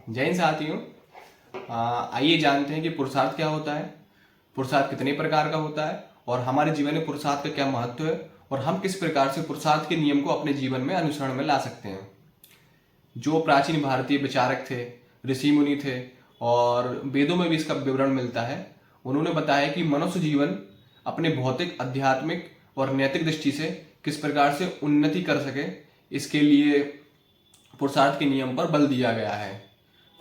जय हिंद साथियों। आइए जानते हैं कि पुरुषार्थ क्या होता है, पुरुषार्थ कितने प्रकार का होता है और हमारे जीवन में पुरुषार्थ का क्या महत्व है और हम किस प्रकार से पुरुषार्थ के नियम को अपने जीवन में अनुसरण में ला सकते हैं। जो प्राचीन भारतीय विचारक थे, ऋषि मुनि थे और वेदों में भी इसका विवरण मिलता है। उन्होंने बताया कि मनुष्य जीवन अपने भौतिक, आध्यात्मिक और नैतिक दृष्टि से किस प्रकार से उन्नति कर सके, इसके लिए पुरुषार्थ के नियम पर बल दिया गया है।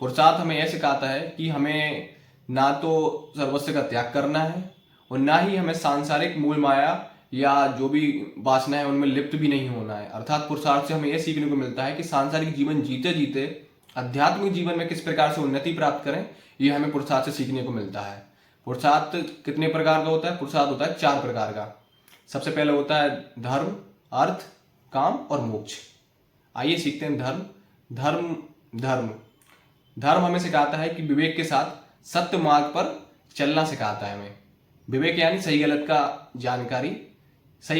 पुरुषार्थ हमें यह सिखाता है कि हमें ना तो सर्वस्व का त्याग करना है और ना ही हमें सांसारिक मूल माया या जो भी वासना है उनमें लिप्त भी नहीं होना है। अर्थात पुरुषार्थ से हमें यह सीखने को मिलता है कि सांसारिक जीवन जीते जीते आध्यात्मिक जीवन में किस प्रकार से उन्नति प्राप्त करें, यह हमें पुरुषार्थ से सीखने को मिलता है। पुरुषार्थ कितने प्रकार का होता है? पुरुषार्थ होता है 4 प्रकार का। सबसे पहले होता है धर्म, अर्थ, काम और मोक्ष। आइए सीखते हैं धर्म। धर्म धर्म हमें सिखाता है कि विवेक के साथ सत्य मार्ग पर चलना सिखाता है हमें। विवेक यानी सही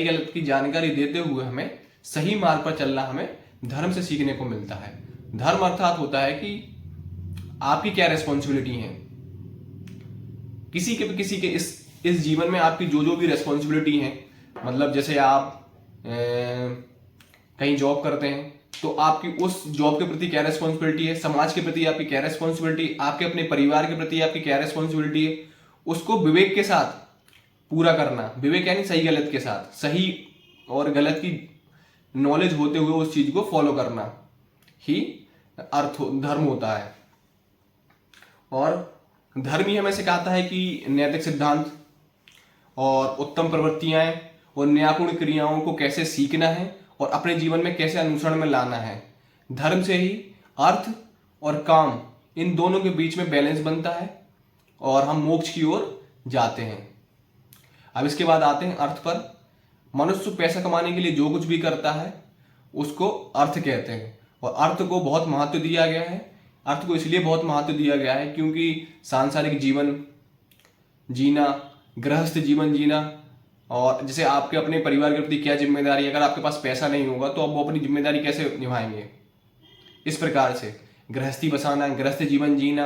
गलत की जानकारी देते हुए हमें सही मार्ग पर चलना हमें धर्म से सीखने को मिलता है। धर्म अर्थात होता है कि आपकी क्या रिस्पॉन्सिबिलिटी है, किसी के इस जीवन में आपकी जो भी रिस्पॉन्सिबिलिटी है। मतलब जैसे आप कहीं जॉब करते हैं तो आपकी उस जॉब के प्रति क्या रिस्पॉन्सिबिलिटी है, समाज के प्रति आपकी क्या रिस्पॉन्सिबिलिटी, आपके अपने परिवार के प्रति आपकी क्या रिस्पॉन्सिबिलिटी है, उसको विवेक के साथ पूरा करना। विवेक यानी सही गलत के साथ, सही और गलत की नॉलेज होते हुए उस चीज को फॉलो करना ही धर्म होता है। और धर्म ही हमें सिखाता है कि नैतिक सिद्धांत और उत्तम प्रवृत्तियां और न्यायपूर्ण क्रियाओं को कैसे सीखना है और अपने जीवन में कैसे अनुसरण में लाना है। धर्म से ही अर्थ और काम, इन दोनों के बीच में बैलेंस बनता है और हम मोक्ष की ओर जाते हैं। अब इसके बाद आते हैं अर्थ पर। मनुष्य पैसा कमाने के लिए जो कुछ भी करता है उसको अर्थ कहते हैं और अर्थ को बहुत महत्व दिया गया है। अर्थ को इसलिए बहुत महत्व दिया गया है क्योंकि सांसारिक जीवन जीना, गृहस्थ जीवन जीना और जैसे आपके अपने परिवार के प्रति क्या जिम्मेदारी, अगर आपके पास पैसा नहीं होगा तो आप वो अपनी जिम्मेदारी कैसे निभाएंगे। इस प्रकार से गृहस्थी बसाना, गृहस्थ जीवन जीना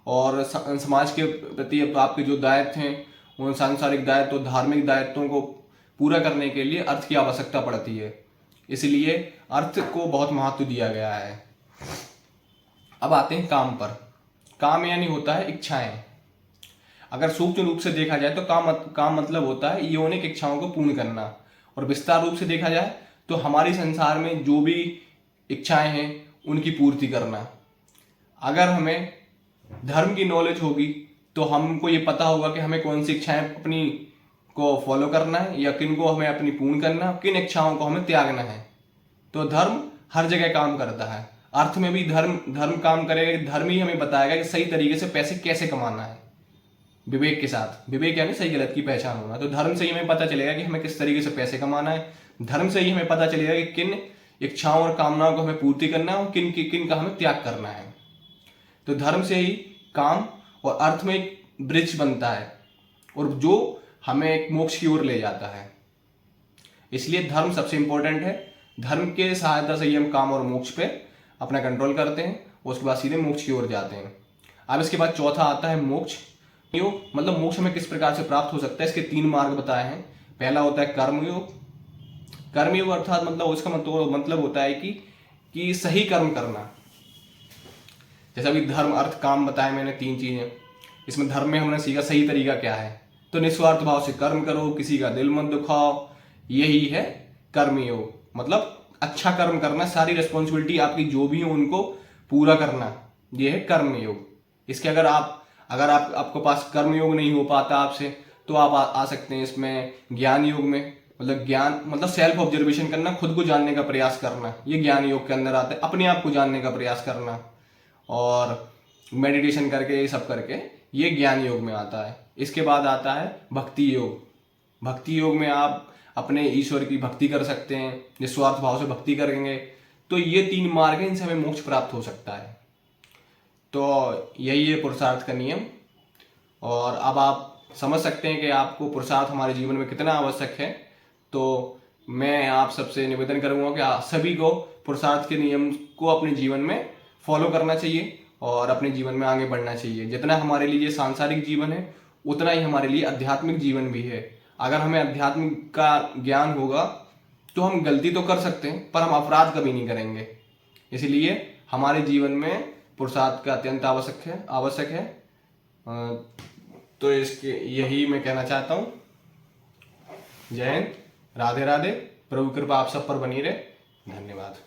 और समाज के प्रति आपके जो दायित्व हैं, उन सांसारिक दायित्व, धार्मिक दायित्वों को पूरा करने के लिए अर्थ की आवश्यकता पड़ती है। इसलिए अर्थ को बहुत महत्व दिया गया है। अब आते हैं काम पर। काम यानी होता है इच्छाएं। अगर सूक्ष्म रूप से देखा जाए तो काम मतलब होता है यौनिक इच्छाओं को पूर्ण करना, और विस्तार रूप से देखा जाए तो हमारी संसार में जो भी इच्छाएं हैं उनकी पूर्ति करना। अगर हमें धर्म की नॉलेज होगी तो हमको ये पता होगा कि हमें कौन सी इच्छाएं अपनी को फॉलो करना है या किन को हमें अपनी पूर्ण करना है, किन इच्छाओं को हमें त्यागना है। तो धर्म हर जगह काम करता है। अर्थ में भी धर्म काम करेगा। धर्म ही हमें बताएगा कि सही तरीके से पैसे कैसे कमाना है, विवेक के साथ। विवेक यानी सही गलत की पहचान होना। तो धर्म से ही हमें पता चलेगा कि हमें किस तरीके से पैसे कमाना है। धर्म से ही हमें पता चलेगा कि किन इच्छाओं और कामनाओं को हमें पूर्ति करना है और किन का हमें त्याग करना है। तो धर्म से ही काम और अर्थ में एक ब्रिज बनता है और जो हमें एक मोक्ष की ओर ले जाता है। इसलिए धर्म सबसे इंपॉर्टेंट है। धर्म के सहायता से ही हम काम और मोक्ष पे अपना कंट्रोल करते हैं और उसके बाद सीधे मोक्ष की ओर जाते हैं। अब इसके बाद चौथा आता है मोक्ष योग। मतलब मोक्ष हमें किस प्रकार से प्राप्त हो सकता है, इसके 3 मार्ग बताए हैं। पहला होता है कर्मयोग। कर्मयोग अर्थात मतलब उसका मतलब होता है कि सही कर्म करना। जैसा अभी धर्म, अर्थ, काम बताए मैंने 3 चीजें। इसमें धर्म में हमने सीखा सही तरीका क्या है, तो निस्वार्थ भाव से कर्म करो, किसी का दिल मत दुखाओ, यही है कर्मयोग। मतलब अच्छा कर्म करना, सारी रिस्पॉन्सिबिलिटी आपकी जो भी हो उनको पूरा करना, यह है कर्मयोग। इसके अगर आपको पास कर्म योग नहीं हो पाता आपसे तो आप आ सकते हैं इसमें ज्ञान योग में। मतलब ज्ञान मतलब सेल्फ ऑब्जर्वेशन करना, खुद को जानने का प्रयास करना, ये ज्ञान योग के अंदर आता है। अपने आप को जानने का प्रयास करना और मेडिटेशन करके, ये सब करके, ये ज्ञान योग में आता है। इसके बाद आता है भक्ति योग। भक्ति योग में आप अपने ईश्वर की भक्ति कर सकते हैं, निस्वार्थ भाव से भक्ति करेंगे। तो ये 3 मार्ग हैं, इनसे हमें मोक्ष प्राप्त हो सकता है। तो यही है पुरुषार्थ का नियम। और अब आप समझ सकते हैं कि आपको पुरुषार्थ हमारे जीवन में कितना आवश्यक है। तो मैं आप सबसे निवेदन करूंगा कि सभी को पुरुषार्थ के नियम को अपने जीवन में फॉलो करना चाहिए और अपने जीवन में आगे बढ़ना चाहिए। जितना हमारे लिए सांसारिक जीवन है उतना ही हमारे लिए आध्यात्मिक जीवन भी है। अगर हमें अध्यात्मिक का ज्ञान होगा तो हम गलती तो कर सकते हैं पर हम अपराध कभी नहीं करेंगे। इसलिए हमारे जीवन में पुरुषार्थ का अत्यंत आवश्यक है। तो इसके यही मैं कहना चाहता हूँ। जय हिंद, राधे राधे, प्रभु कृपा आप सब पर बनी रहे। धन्यवाद।